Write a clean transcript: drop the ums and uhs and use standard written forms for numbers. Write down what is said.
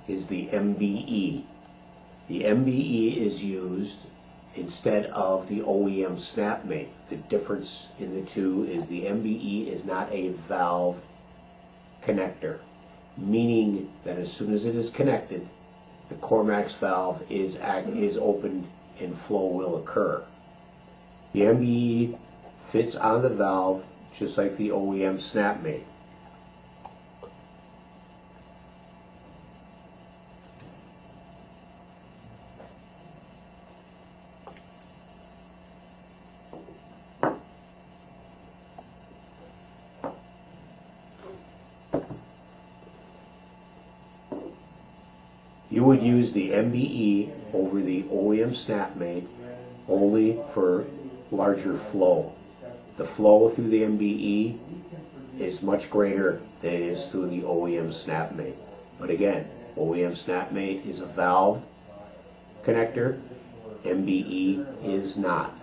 is the MBE. The MBE is used instead of the OEM SnapMate. The difference in the two is the MBE is not a valve connector, meaning that as soon as it is connected, the CoreMax valve is opened and flow will occur. The MBE fits on the valve just like the OEM SnapMate. You would use the MBE over the OEM SnapMate only for larger flow. The flow through the MBE is much greater than it is through the OEM SnapMate. But again, OEM SnapMate is a valve connector, MBE is not.